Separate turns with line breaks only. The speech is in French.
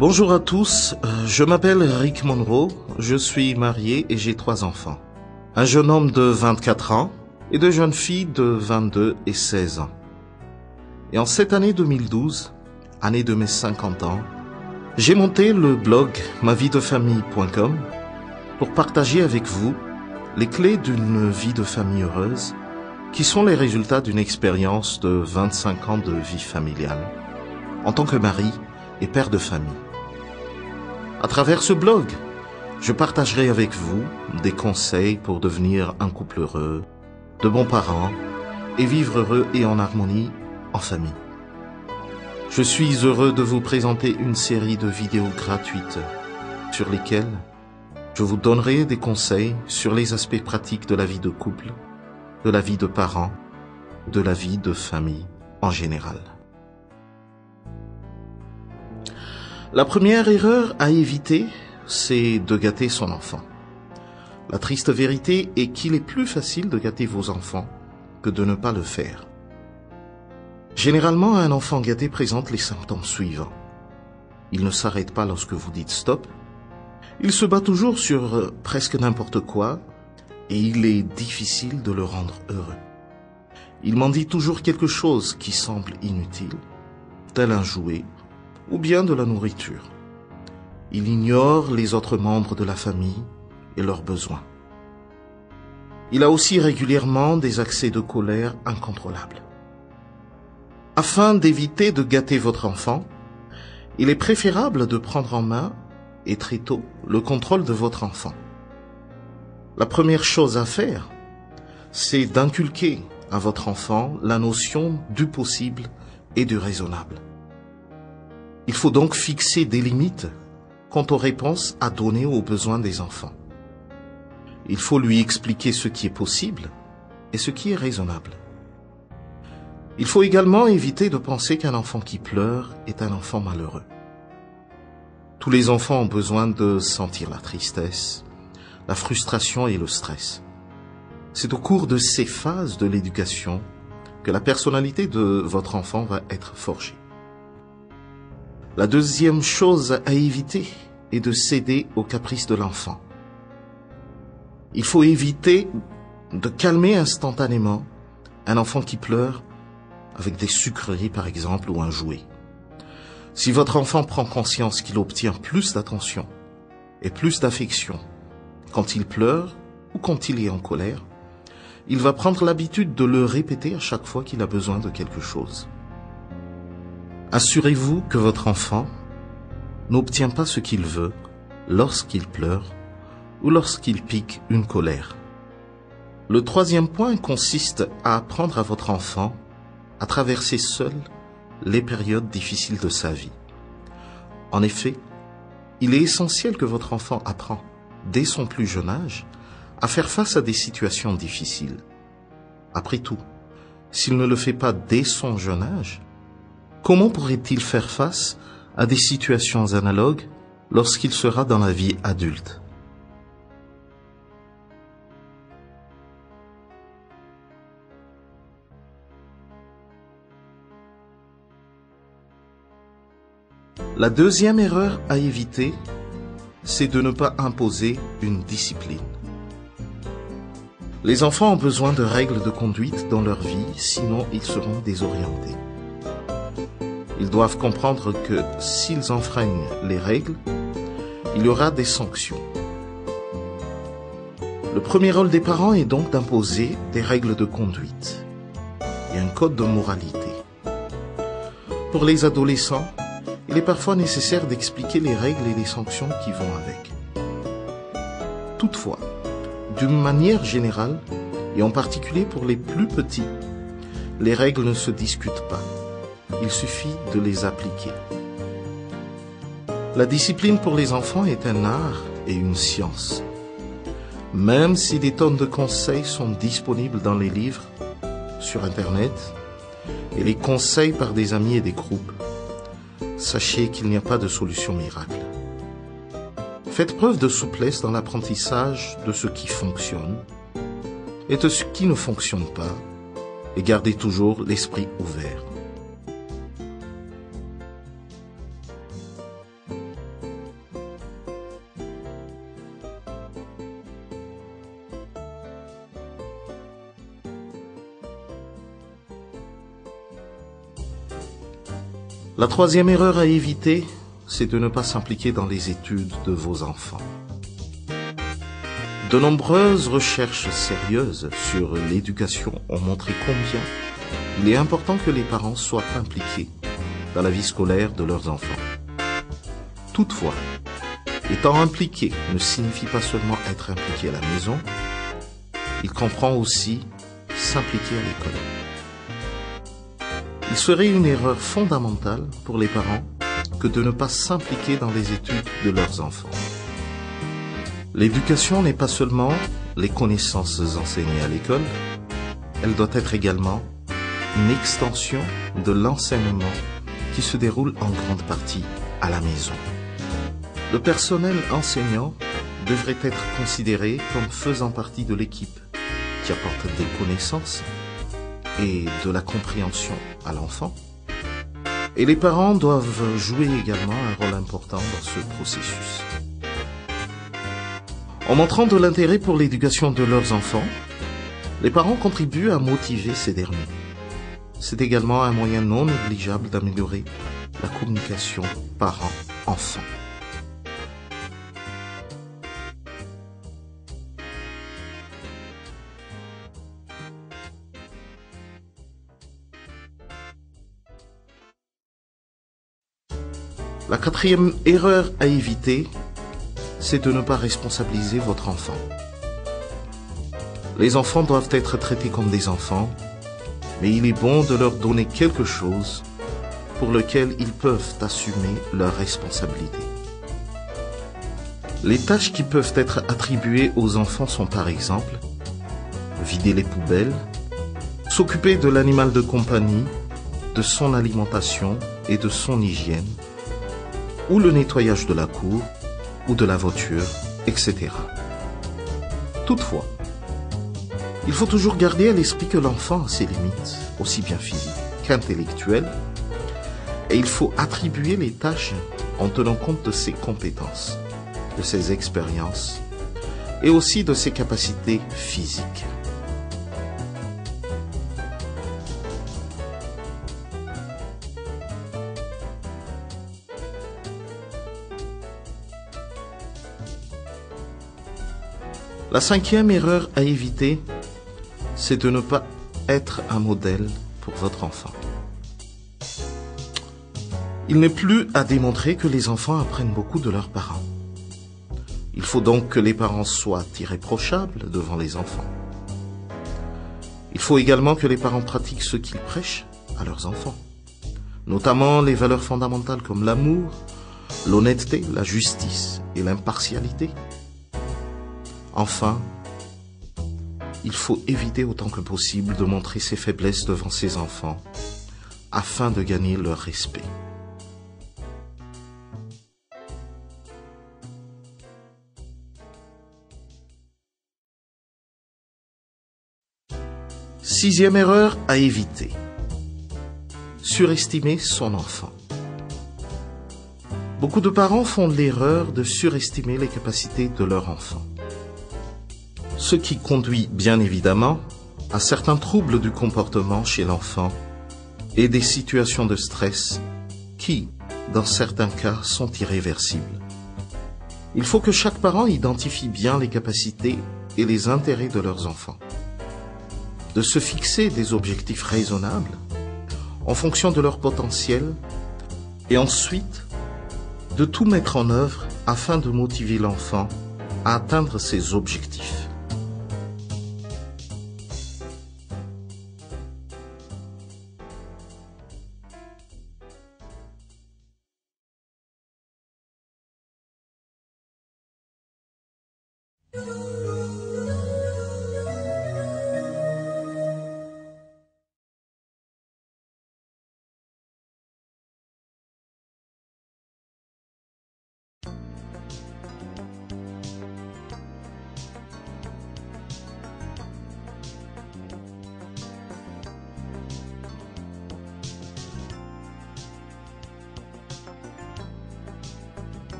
Bonjour à tous, je m'appelle Rick Monroe, je suis marié et j'ai 3 enfants. Un jeune homme de 24 ans et 2 jeunes filles de 22 et 16 ans. Et en cette année 2012, année de mes 50 ans, j'ai monté le blog mavidefamille.com pour partager avec vous les clés d'une vie de famille heureuse qui sont les résultats d'une expérience de 25 ans de vie familiale en tant que mari et père de famille. À travers ce blog, je partagerai avec vous des conseils pour devenir un couple heureux, de bons parents et vivre heureux et en harmonie en famille. Je suis heureux de vous présenter une série de vidéos gratuites sur lesquelles je vous donnerai des conseils sur les aspects pratiques de la vie de couple, de la vie de parents, de la vie de famille en général. La première erreur à éviter, c'est de gâter son enfant. La triste vérité est qu'il est plus facile de gâter vos enfants que de ne pas le faire. Généralement, un enfant gâté présente les symptômes suivants. Il ne s'arrête pas lorsque vous dites stop. Il se bat toujours sur presque n'importe quoi et il est difficile de le rendre heureux. Il mendie toujours quelque chose qui semble inutile, tel un jouet, ou bien de la nourriture. Il ignore les autres membres de la famille et leurs besoins. Il a aussi régulièrement des accès de colère incontrôlables. Afin d'éviter de gâter votre enfant, il est préférable de prendre en main, et très tôt, le contrôle de votre enfant. La première chose à faire, c'est d'inculquer à votre enfant la notion du possible et du raisonnable. Il faut donc fixer des limites quant aux réponses à donner aux besoins des enfants. Il faut lui expliquer ce qui est possible et ce qui est raisonnable. Il faut également éviter de penser qu'un enfant qui pleure est un enfant malheureux. Tous les enfants ont besoin de sentir la tristesse, la frustration et le stress. C'est au cours de ces phases de l'éducation que la personnalité de votre enfant va être forgée. La deuxième chose à éviter est de céder aux caprices de l'enfant. Il faut éviter de calmer instantanément un enfant qui pleure avec des sucreries par exemple ou un jouet. Si votre enfant prend conscience qu'il obtient plus d'attention et plus d'affection quand il pleure ou quand il est en colère, il va prendre l'habitude de le répéter à chaque fois qu'il a besoin de quelque chose. Assurez-vous que votre enfant n'obtient pas ce qu'il veut lorsqu'il pleure ou lorsqu'il pique une colère. Le troisième point consiste à apprendre à votre enfant à traverser seul les périodes difficiles de sa vie. En effet, il est essentiel que votre enfant apprenne, dès son plus jeune âge, à faire face à des situations difficiles. Après tout, s'il ne le fait pas dès son jeune âge, comment pourrait-il faire face à des situations analogues lorsqu'il sera dans la vie adulte? La deuxième erreur à éviter, c'est de ne pas imposer une discipline. Les enfants ont besoin de règles de conduite dans leur vie, sinon ils seront désorientés. Ils doivent comprendre que s'ils enfreignent les règles, il y aura des sanctions. Le premier rôle des parents est donc d'imposer des règles de conduite et un code de moralité. Pour les adolescents, il est parfois nécessaire d'expliquer les règles et les sanctions qui vont avec. Toutefois, d'une manière générale, et en particulier pour les plus petits, les règles ne se discutent pas. Il suffit de les appliquer. La discipline pour les enfants est un art et une science. Même si des tonnes de conseils sont disponibles dans les livres, sur Internet, et les conseils par des amis et des groupes, sachez qu'il n'y a pas de solution miracle. Faites preuve de souplesse dans l'apprentissage de ce qui fonctionne et de ce qui ne fonctionne pas, et gardez toujours l'esprit ouvert. La troisième erreur à éviter, c'est de ne pas s'impliquer dans les études de vos enfants. De nombreuses recherches sérieuses sur l'éducation ont montré combien il est important que les parents soient impliqués dans la vie scolaire de leurs enfants. Toutefois, étant impliqué ne signifie pas seulement être impliqué à la maison, il comprend aussi s'impliquer à l'école. Il serait une erreur fondamentale pour les parents que de ne pas s'impliquer dans les études de leurs enfants. L'éducation n'est pas seulement les connaissances enseignées à l'école, elle doit être également une extension de l'enseignement qui se déroule en grande partie à la maison. Le personnel enseignant devrait être considéré comme faisant partie de l'équipe qui apporte des connaissances et de la compréhension à l'enfant. Et les parents doivent jouer également un rôle important dans ce processus. En montrant de l'intérêt pour l'éducation de leurs enfants, les parents contribuent à motiver ces derniers. C'est également un moyen non négligeable d'améliorer la communication parents-enfants. La quatrième erreur à éviter, c'est de ne pas responsabiliser votre enfant. Les enfants doivent être traités comme des enfants, mais il est bon de leur donner quelque chose pour lequel ils peuvent assumer leurs responsabilités. Les tâches qui peuvent être attribuées aux enfants sont par exemple vider les poubelles, s'occuper de l'animal de compagnie, de son alimentation et de son hygiène, ou le nettoyage de la cour, ou de la voiture, etc. Toutefois, il faut toujours garder à l'esprit que l'enfant a ses limites, aussi bien physiques qu'intellectuelles, et il faut attribuer les tâches en tenant compte de ses compétences, de ses expériences, et aussi de ses capacités physiques. La cinquième erreur à éviter, c'est de ne pas être un modèle pour votre enfant. Il n'est plus à démontrer que les enfants apprennent beaucoup de leurs parents. Il faut donc que les parents soient irréprochables devant les enfants. Il faut également que les parents pratiquent ce qu'ils prêchent à leurs enfants, notamment les valeurs fondamentales comme l'amour, l'honnêteté, la justice et l'impartialité. Enfin, il faut éviter autant que possible de montrer ses faiblesses devant ses enfants afin de gagner leur respect. Sixième erreur à éviter. Surestimer son enfant. Beaucoup de parents font l'erreur de surestimer les capacités de leur enfant. Ce qui conduit bien évidemment à certains troubles du comportement chez l'enfant et des situations de stress qui, dans certains cas, sont irréversibles. Il faut que chaque parent identifie bien les capacités et les intérêts de leurs enfants, de se fixer des objectifs raisonnables en fonction de leur potentiel et ensuite de tout mettre en œuvre afin de motiver l'enfant à atteindre ses objectifs.